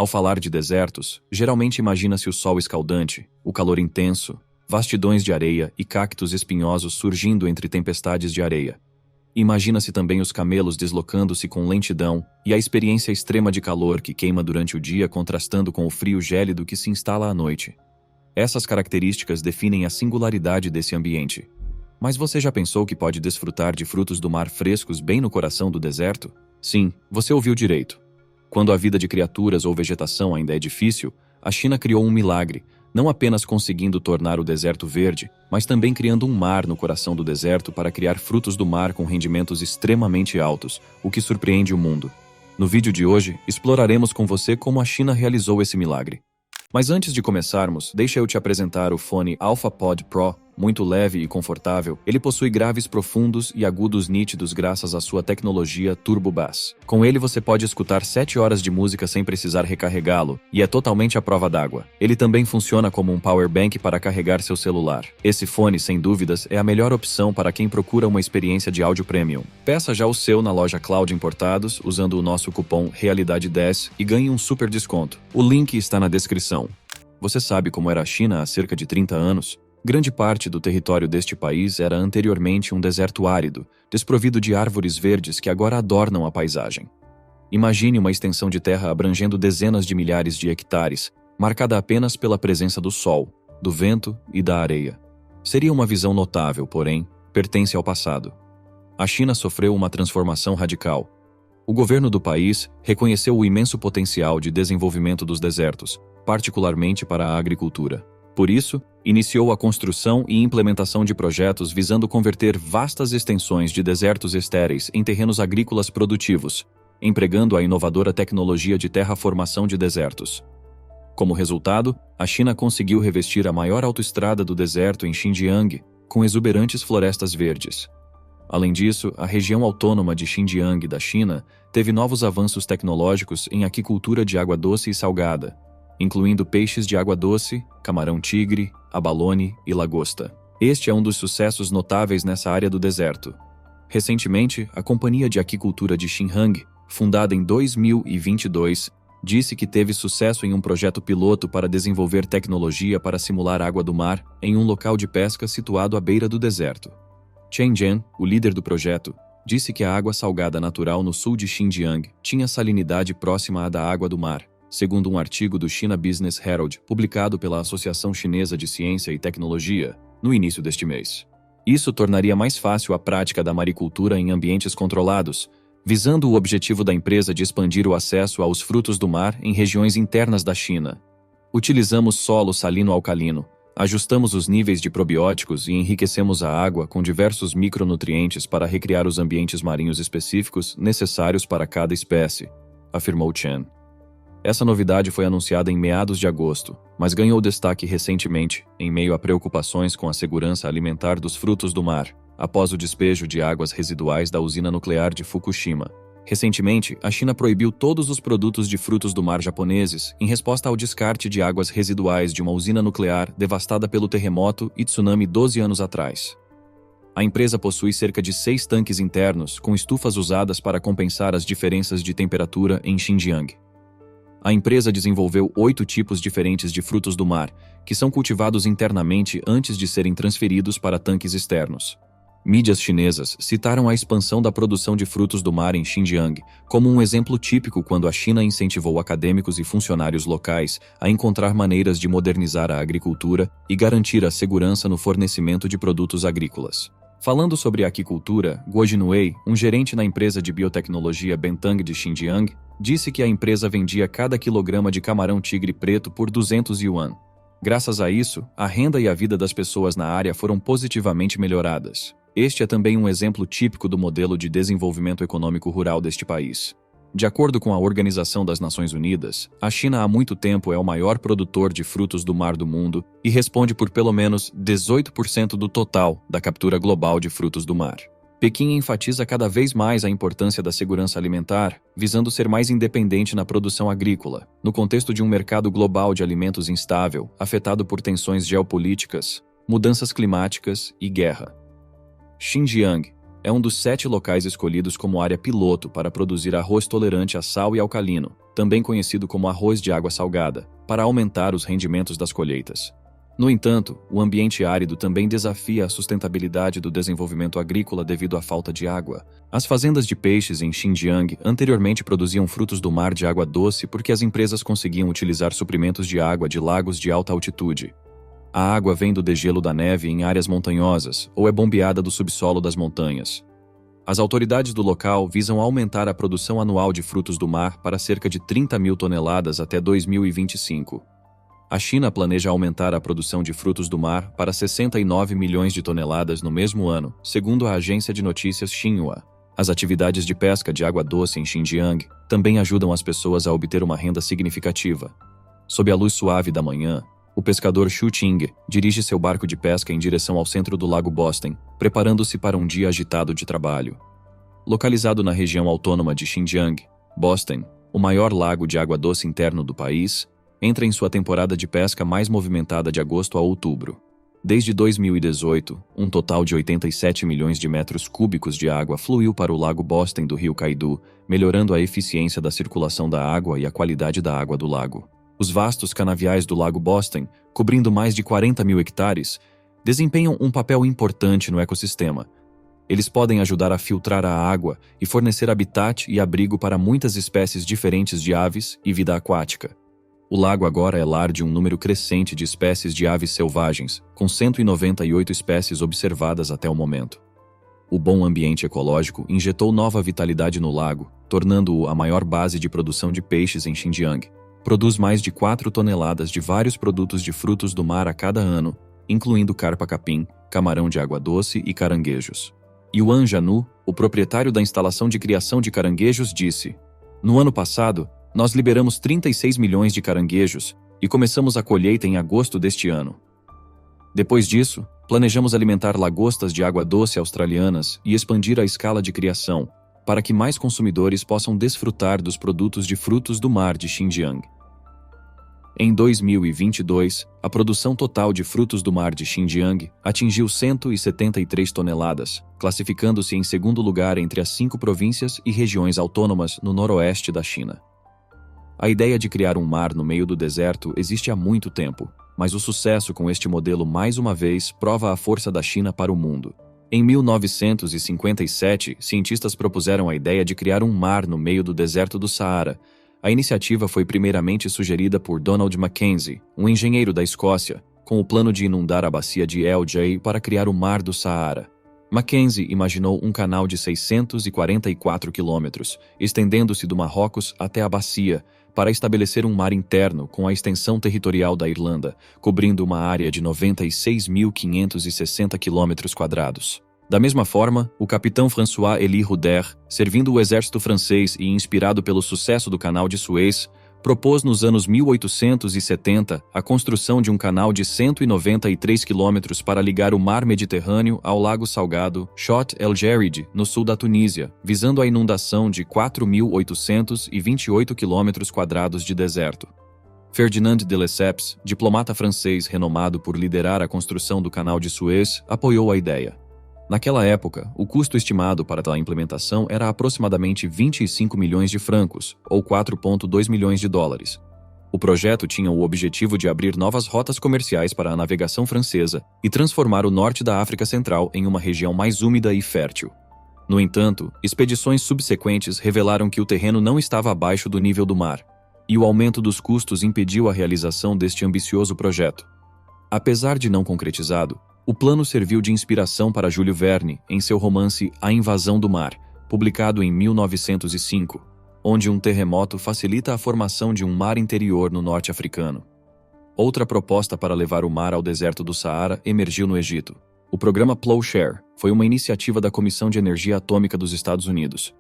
Ao falar de desertos, geralmente imagina-se o sol escaldante, o calor intenso, vastidões de areia e cactos espinhosos surgindo entre tempestades de areia. Imagina-se também os camelos deslocando-se com lentidão e a experiência extrema de calor que queima durante o dia contrastando com o frio gélido que se instala à noite. Essas características definem a singularidade desse ambiente. Mas você já pensou que pode desfrutar de frutos do mar frescos bem no coração do deserto? Sim, você ouviu direito. Quando a vida de criaturas ou vegetação ainda é difícil, a China criou um milagre, não apenas conseguindo tornar o deserto verde, mas também criando um mar no coração do deserto para criar frutos do mar com rendimentos extremamente altos, o que surpreende o mundo. No vídeo de hoje, exploraremos com você como a China realizou esse milagre. Mas antes de começarmos, deixa eu te apresentar o fone AlphaPod Pro. Muito leve e confortável, ele possui graves profundos e agudos nítidos graças à sua tecnologia Turbo Bass. Com ele você pode escutar 7 horas de música sem precisar recarregá-lo, e é totalmente à prova d'água. Ele também funciona como um power bank para carregar seu celular. Esse fone, sem dúvidas, é a melhor opção para quem procura uma experiência de áudio premium. Peça já o seu na loja Cloud Importados, usando o nosso cupom Realidade10 e ganhe um super desconto. O link está na descrição. Você sabe como era a China há cerca de 30 anos? Grande parte do território deste país era anteriormente um deserto árido, desprovido de árvores verdes que agora adornam a paisagem. Imagine uma extensão de terra abrangendo dezenas de milhares de hectares, marcada apenas pela presença do sol, do vento e da areia. Seria uma visão notável, porém, pertence ao passado. A China sofreu uma transformação radical. O governo do país reconheceu o imenso potencial de desenvolvimento dos desertos, particularmente para a agricultura. Por isso, iniciou a construção e implementação de projetos visando converter vastas extensões de desertos estéreis em terrenos agrícolas produtivos, empregando a inovadora tecnologia de terraformação de desertos. Como resultado, a China conseguiu revestir a maior autoestrada do deserto em Xinjiang, com exuberantes florestas verdes. Além disso, a região autônoma de Xinjiang da China teve novos avanços tecnológicos em aquicultura de água doce e salgada, incluindo peixes de água doce, camarão-tigre, abalone e lagosta. Este é um dos sucessos notáveis nessa área do deserto. Recentemente, a Companhia de Aquicultura de Xinjiang, fundada em 2022, disse que teve sucesso em um projeto piloto para desenvolver tecnologia para simular água do mar em um local de pesca situado à beira do deserto. Chen Jian, o líder do projeto, disse que a água salgada natural no sul de Xinjiang tinha salinidade próxima à da água do mar, segundo um artigo do China Business Herald, publicado pela Associação Chinesa de Ciência e Tecnologia, no início deste mês. Isso tornaria mais fácil a prática da maricultura em ambientes controlados, visando o objetivo da empresa de expandir o acesso aos frutos do mar em regiões internas da China. Utilizamos solo salino-alcalino, ajustamos os níveis de probióticos e enriquecemos a água com diversos micronutrientes para recriar os ambientes marinhos específicos necessários para cada espécie, afirmou Chen. Essa novidade foi anunciada em meados de agosto, mas ganhou destaque recentemente, em meio a preocupações com a segurança alimentar dos frutos do mar, após o despejo de águas residuais da usina nuclear de Fukushima. Recentemente, a China proibiu todos os produtos de frutos do mar japoneses em resposta ao descarte de águas residuais de uma usina nuclear devastada pelo terremoto e tsunami 12 anos atrás. A empresa possui cerca de 6 tanques internos com estufas usadas para compensar as diferenças de temperatura em Xinjiang. A empresa desenvolveu 8 tipos diferentes de frutos do mar, que são cultivados internamente antes de serem transferidos para tanques externos. Mídias chinesas citaram a expansão da produção de frutos do mar em Xinjiang como um exemplo típico quando a China incentivou acadêmicos e funcionários locais a encontrar maneiras de modernizar a agricultura e garantir a segurança no fornecimento de produtos agrícolas. Falando sobre aquicultura, Guo Jinwei, um gerente na empresa de biotecnologia Bentang de Xinjiang, disse que a empresa vendia cada quilograma de camarão-tigre preto por 200 yuan. Graças a isso, a renda e a vida das pessoas na área foram positivamente melhoradas. Este é também um exemplo típico do modelo de desenvolvimento econômico rural deste país. De acordo com a Organização das Nações Unidas, a China há muito tempo é o maior produtor de frutos do mar do mundo e responde por pelo menos 18% do total da captura global de frutos do mar. Pequim enfatiza cada vez mais a importância da segurança alimentar, visando ser mais independente na produção agrícola, no contexto de um mercado global de alimentos instável, afetado por tensões geopolíticas, mudanças climáticas e guerra. Xinjiang, é um dos 7 locais escolhidos como área piloto para produzir arroz tolerante a sal e alcalino, também conhecido como arroz de água salgada, para aumentar os rendimentos das colheitas. No entanto, o ambiente árido também desafia a sustentabilidade do desenvolvimento agrícola devido à falta de água. As fazendas de peixes em Xinjiang anteriormente produziam frutos do mar de água doce porque as empresas conseguiam utilizar suprimentos de água de lagos de alta altitude. A água vem do degelo da neve em áreas montanhosas ou é bombeada do subsolo das montanhas. As autoridades do local visam aumentar a produção anual de frutos do mar para cerca de 30 mil toneladas até 2025. A China planeja aumentar a produção de frutos do mar para 69 milhões de toneladas no mesmo ano, segundo a agência de notícias Xinhua. As atividades de pesca de água doce em Xinjiang também ajudam as pessoas a obter uma renda significativa. Sob a luz suave da manhã, o pescador Xu Ting dirige seu barco de pesca em direção ao centro do Lago Boston, preparando-se para um dia agitado de trabalho. Localizado na região autônoma de Xinjiang, Boston, o maior lago de água doce interno do país, entra em sua temporada de pesca mais movimentada de agosto a outubro. Desde 2018, um total de 87 milhões de metros cúbicos de água fluiu para o Lago Boston do rio Kaidu, melhorando a eficiência da circulação da água e a qualidade da água do lago. Os vastos canaviais do Lago Boston, cobrindo mais de 40 mil hectares, desempenham um papel importante no ecossistema. Eles podem ajudar a filtrar a água e fornecer habitat e abrigo para muitas espécies diferentes de aves e vida aquática. O lago agora é lar de um número crescente de espécies de aves selvagens, com 198 espécies observadas até o momento. O bom ambiente ecológico injetou nova vitalidade no lago, tornando-o a maior base de produção de peixes em Xinjiang. Produz mais de 4 toneladas de vários produtos de frutos do mar a cada ano, incluindo carpa-capim, camarão de água doce e caranguejos. Yuan Janu, o proprietário da instalação de criação de caranguejos, disse: "No ano passado, nós liberamos 36 milhões de caranguejos e começamos a colheita em agosto deste ano. Depois disso, planejamos alimentar lagostas de água doce australianas e expandir a escala de criação, para que mais consumidores possam desfrutar dos produtos de frutos do mar de Xinjiang." Em 2022, a produção total de frutos do mar de Xinjiang atingiu 173 toneladas, classificando-se em segundo lugar entre as 5 províncias e regiões autônomas no noroeste da China. A ideia de criar um mar no meio do deserto existe há muito tempo, mas o sucesso com este modelo mais uma vez prova a força da China para o mundo. Em 1957, cientistas propuseram a ideia de criar um mar no meio do deserto do Saara. A iniciativa foi primeiramente sugerida por Donald Mackenzie, um engenheiro da Escócia, com o plano de inundar a bacia de El-Jay para criar o Mar do Saara. Mackenzie imaginou um canal de 644 quilômetros, estendendo-se do Marrocos até a bacia, para estabelecer um mar interno com a extensão territorial da Irlanda, cobrindo uma área de 96.560 km². Da mesma forma, o capitão François-Élie Ruder, servindo o exército francês e inspirado pelo sucesso do Canal de Suez, propôs nos anos 1870 a construção de um canal de 193 quilômetros para ligar o mar Mediterrâneo ao lago salgado Chott El Djerid, no sul da Tunísia, visando a inundação de 4.828 km² de deserto. Ferdinand de Lesseps, diplomata francês renomado por liderar a construção do Canal de Suez, apoiou a ideia. Naquela época, o custo estimado para a implementação era aproximadamente 25 milhões de francos, ou 4,2 milhões de dólares. O projeto tinha o objetivo de abrir novas rotas comerciais para a navegação francesa e transformar o norte da África Central em uma região mais úmida e fértil. No entanto, expedições subsequentes revelaram que o terreno não estava abaixo do nível do mar, e o aumento dos custos impediu a realização deste ambicioso projeto. Apesar de não concretizado, o plano serviu de inspiração para Júlio Verne em seu romance A Invasão do Mar, publicado em 1905, onde um terremoto facilita a formação de um mar interior no norte africano. Outra proposta para levar o mar ao deserto do Saara emergiu no Egito. O programa Plowshare foi uma iniciativa da Comissão de Energia Atômica dos Estados Unidos.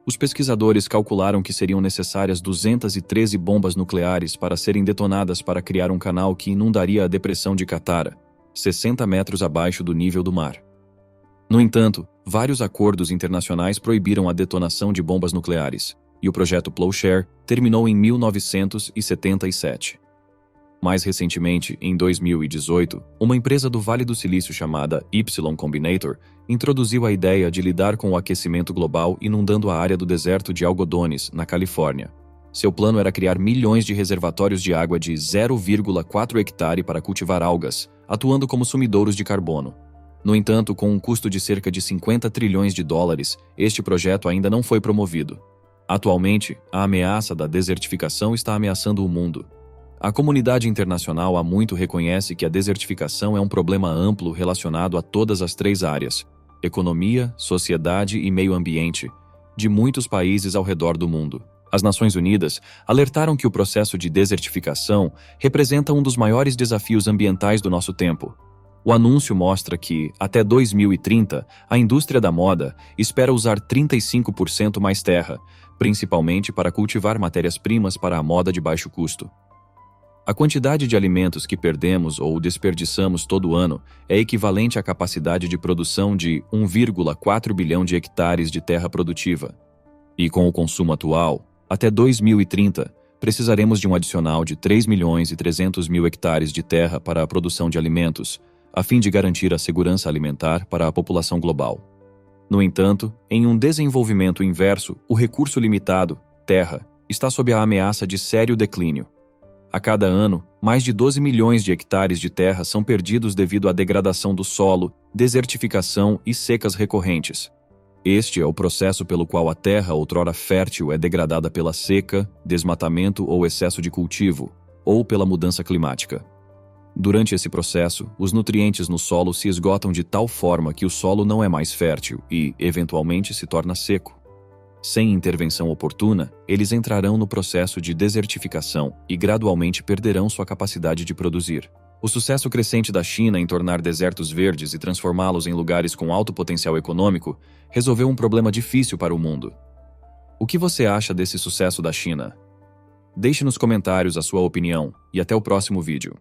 Os pesquisadores calcularam que seriam necessárias 213 bombas nucleares para serem detonadas para criar um canal que inundaria a depressão de Qattara, 60 metros abaixo do nível do mar. No entanto, vários acordos internacionais proibiram a detonação de bombas nucleares, e o projeto Plowshare terminou em 1977. Mais recentemente, em 2018, uma empresa do Vale do Silício chamada Y Combinator introduziu a ideia de lidar com o aquecimento global inundando a área do deserto de Algodones, na Califórnia. Seu plano era criar milhões de reservatórios de água de 0,4 hectare para cultivar algas, atuando como sumidouros de carbono. No entanto, com um custo de cerca de 50 trilhões de dólares, este projeto ainda não foi promovido. Atualmente, a ameaça da desertificação está ameaçando o mundo. A comunidade internacional há muito reconhece que a desertificação é um problema amplo relacionado a todas as três áreas: economia, sociedade e meio ambiente, de muitos países ao redor do mundo. As Nações Unidas alertaram que o processo de desertificação representa um dos maiores desafios ambientais do nosso tempo. O anúncio mostra que, até 2030, a indústria da moda espera usar 35% mais terra, principalmente para cultivar matérias-primas para a moda de baixo custo. A quantidade de alimentos que perdemos ou desperdiçamos todo ano é equivalente à capacidade de produção de 1,4 bilhão de hectares de terra produtiva. E com o consumo atual, até 2030, precisaremos de um adicional de 3.300.000 hectares de terra para a produção de alimentos, a fim de garantir a segurança alimentar para a população global. No entanto, em um desenvolvimento inverso, o recurso limitado, terra, está sob a ameaça de sério declínio. A cada ano, mais de 12 milhões de hectares de terra são perdidos devido à degradação do solo, desertificação e secas recorrentes. Este é o processo pelo qual a terra outrora fértil é degradada pela seca, desmatamento ou excesso de cultivo, ou pela mudança climática. Durante esse processo, os nutrientes no solo se esgotam de tal forma que o solo não é mais fértil e, eventualmente, se torna seco. Sem intervenção oportuna, eles entrarão no processo de desertificação e gradualmente perderão sua capacidade de produzir. O sucesso crescente da China em tornar desertos verdes e transformá-los em lugares com alto potencial econômico resolveu um problema difícil para o mundo. O que você acha desse sucesso da China? Deixe nos comentários a sua opinião e até o próximo vídeo.